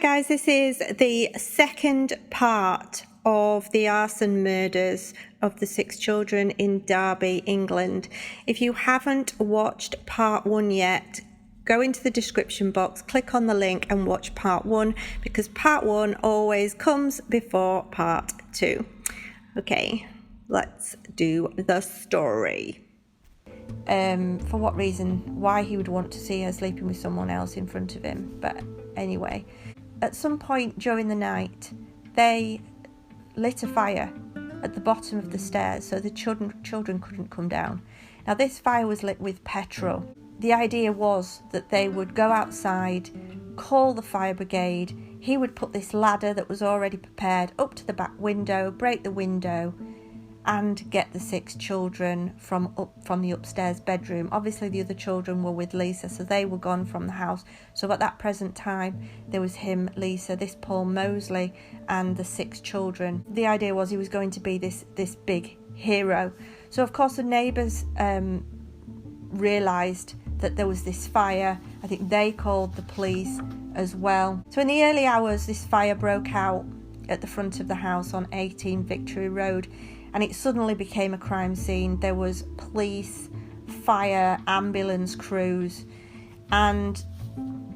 guys, this is the second part of the arson murders of the 6 children in Derby, England. If you haven't watched part 1 yet, go into the description box, click on the link and watch part 1, because part 1 always comes before part 2. Okay, let's do the story. For what reason, why he would want to see her sleeping with someone else in front of him. But anyway, at some point during the night, they lit a fire at the bottom of the stairs so the children couldn't come down. Now, this fire was lit with petrol. The idea was that they would go outside, call the fire brigade. He would put this ladder that was already prepared up to the back window, break the window, and get the 6 children from the upstairs bedroom. Obviously the other children were with Lisa, so they were gone from the house. So at that present time there was him, Lisa, this Paul Mosley, and the 6 children. The idea was he was going to be this big hero. So of course the neighbours realised that there was this fire. I think they called the police as well. So in the early hours this fire broke out at the front of the house on 18 Victory Road, and it suddenly became a crime scene. There was police, fire, ambulance crews, and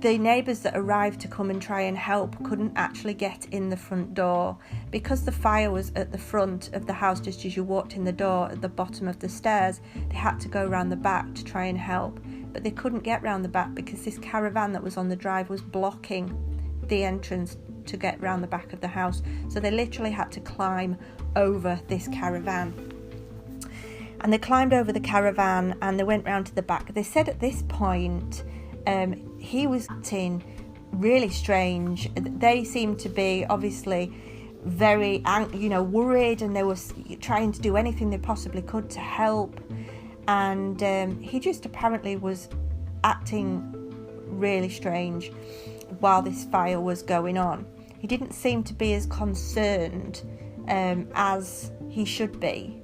the neighbours that arrived to come and try and help couldn't actually get in the front door because the fire was at the front of the house. Just as you walked in the door at the bottom of the stairs, they had to go around the back to try and help, but they couldn't get round the back because this caravan that was on the drive was blocking the entrance to get round the back of the house. So they literally had to climb over this caravan, and they climbed over the caravan and they went round to the back. They said at this point he was acting really strange. They seemed to be obviously very worried, and they were trying to do anything they possibly could to help, and he just apparently was acting really strange while this fire was going on. He didn't seem to be as concerned as he should be,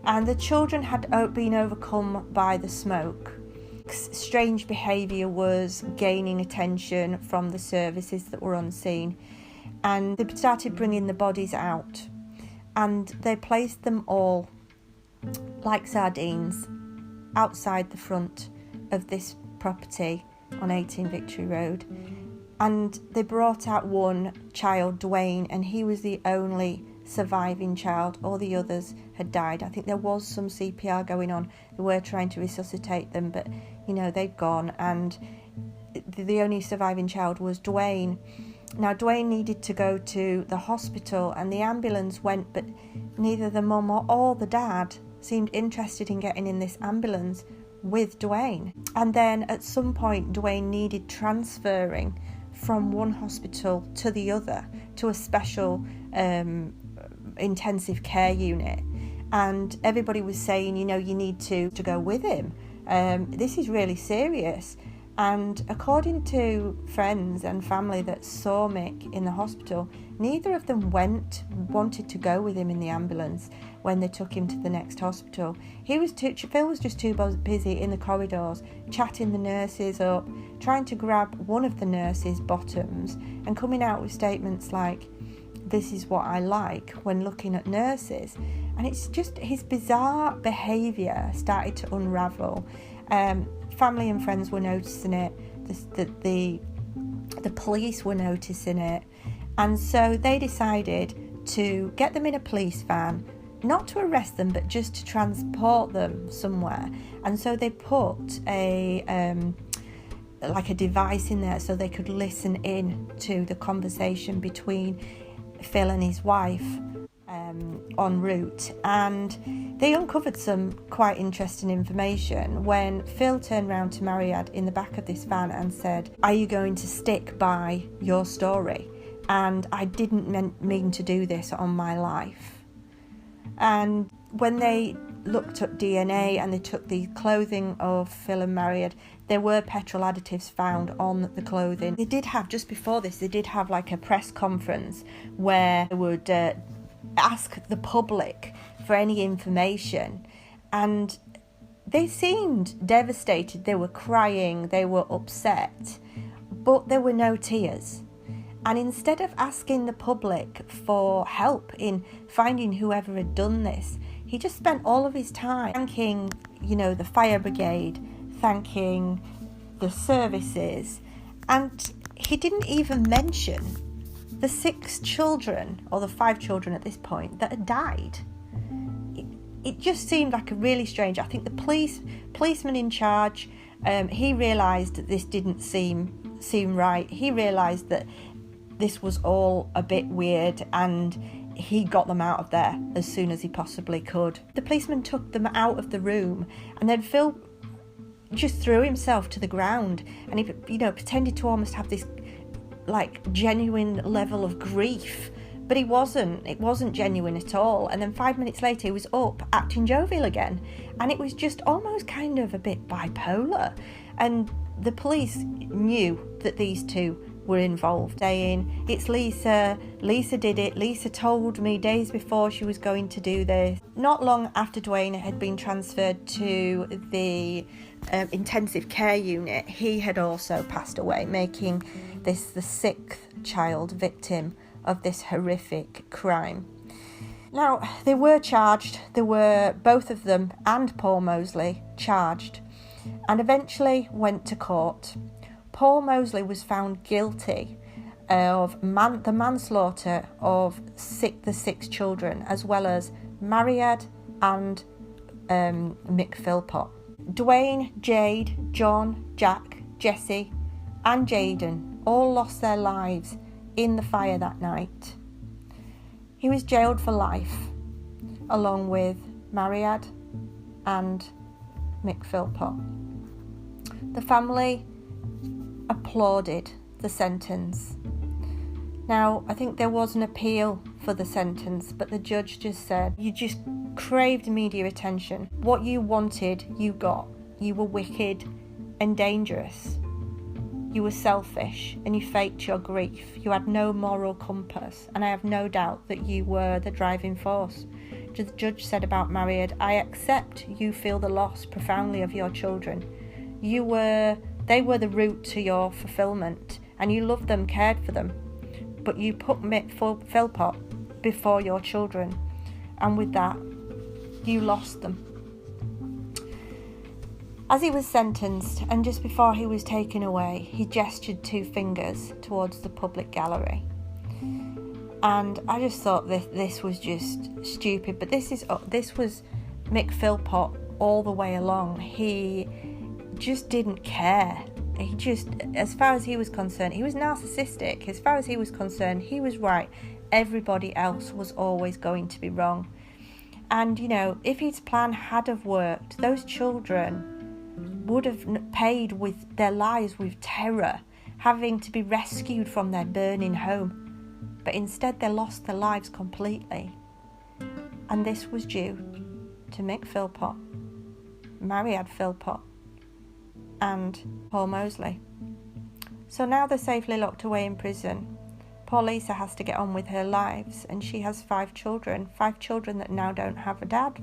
and the children had been overcome by the smoke. Strange behaviour was gaining attention from the services that were on scene, and they started bringing the bodies out, and they placed them all like sardines outside the front of this property on 18 Victory Road. And they brought out one child, Dwayne, and he was the only surviving child. All the others had died. I think there was some CPR going on. They were trying to resuscitate them, but they'd gone, and the only surviving child was Dwayne. Now Dwayne needed to go to the hospital, and the ambulance went, but neither the mum or the dad seemed interested in getting in this ambulance with Dwayne. And then at some point Dwayne needed transferring from one hospital to the other, to a special intensive care unit, and everybody was saying, you need to go with him. This is really serious. And according to friends and family that saw Mick in the hospital, neither of them wanted to go with him in the ambulance when they took him to the next hospital. Phil was just too busy in the corridors, chatting the nurses up, trying to grab one of the nurses' bottoms and coming out with statements like, "This is what I like," when looking at nurses. And it's just his bizarre behaviour started to unravel. Family and friends were noticing it. The police were noticing it. And so they decided to get them in a police van, not to arrest them, but just to transport them somewhere. And so they put a device in there so they could listen in to the conversation between Phil and his wife en route. And they uncovered some quite interesting information when Phil turned round to Mariad in the back of this van and said, "Are you going to stick by your story? And I didn't mean to do this on my life." And when they looked up DNA and they took the clothing of Phil and Mariad, there were petrol additives found on the clothing. They did have, just before this, they did have like a press conference where they would ask the public for any information, and they seemed devastated. They were crying, they were upset, but there were no tears. And instead of asking the public for help in finding whoever had done this, he just spent all of his time thanking, the fire brigade, thanking the services, and he didn't even mention the 6 children, or the 5 children at this point, that had died. It just seemed like a really strange. I think the policeman in charge, he realised that this didn't seem right. He realised that this was all a bit weird, and he got them out of there as soon as he possibly could. The policeman took them out of the room, and then Phil just threw himself to the ground, and he pretended to almost have this genuine level of grief, but it wasn't genuine at all. And then 5 minutes later he was up acting jovial again, and it was just almost kind of a bit bipolar. And the police knew that these two were involved, saying, "It's Lisa did it, Lisa told me days before she was going to do this." Not long after Dwayne had been transferred to the intensive care unit, he had also passed away, making this the 6th child victim of this horrific crime. Now, they were charged. There were both of them and Paul Mosley charged, and eventually went to court. Paul Mosley was found guilty of the manslaughter of the 6 children, as well as Mariad and Mick Philpott. Dwayne, Jade, John, Jack, Jesse and Jaden all lost their lives in the fire that night. He was jailed for life, along with Mariad and Mick Philpott. The family applauded the sentence. Now, I think there was an appeal for the sentence, but the judge just said, "You just craved media attention. What you wanted, you got. You were wicked and dangerous. You were selfish, and you faked your grief. You had no moral compass, and I have no doubt that you were the driving force." The judge said about Mariad, "I accept you feel the loss profoundly of your children. They were the route to your fulfillment, and you loved them, cared for them. But you put Mick Philpott before your children, and with that, you lost them." As he was sentenced, and just before he was taken away, he gestured 2 fingers towards the public gallery. And I just thought this was just stupid. But this was Mick Philpott all the way along. He just didn't care. He just, as far as he was concerned, he was narcissistic. As far as he was concerned, he was right. Everybody else was always going to be wrong. And, if his plan had have worked, those children would have paid with their lives with terror, having to be rescued from their burning home. But instead they lost their lives completely. And this was due to Mick Philpott, Mariad Philpott and Paul Mosley. So now they're safely locked away in prison. Poor Lisa has to get on with her lives, and she has 5 children that now don't have a dad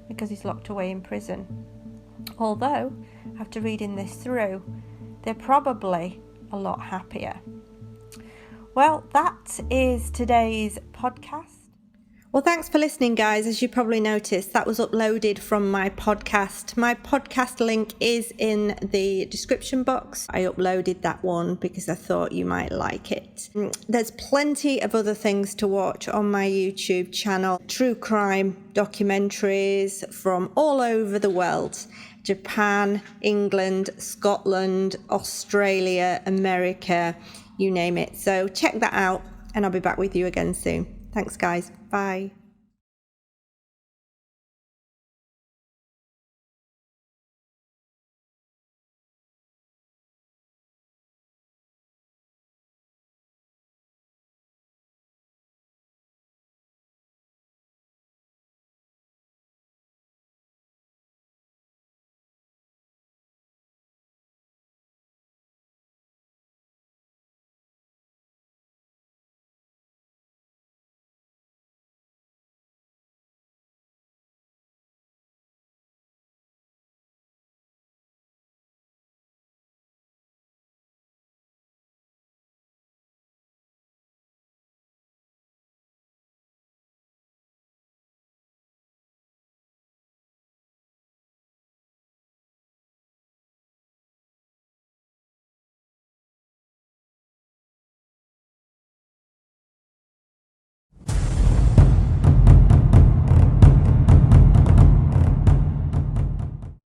because he's locked away in prison. Although, after reading this through, they're probably a lot happier. Well, that is today's podcast. Well, thanks for listening, guys. As you probably noticed, that was uploaded from my podcast. My podcast link is in the description box. I uploaded that one because I thought you might like it. There's plenty of other things to watch on my YouTube channel. True crime documentaries from all over the world. Japan, England, Scotland, Australia, America, you name it. So check that out, and I'll be back with you again soon. Thanks, guys. Bye.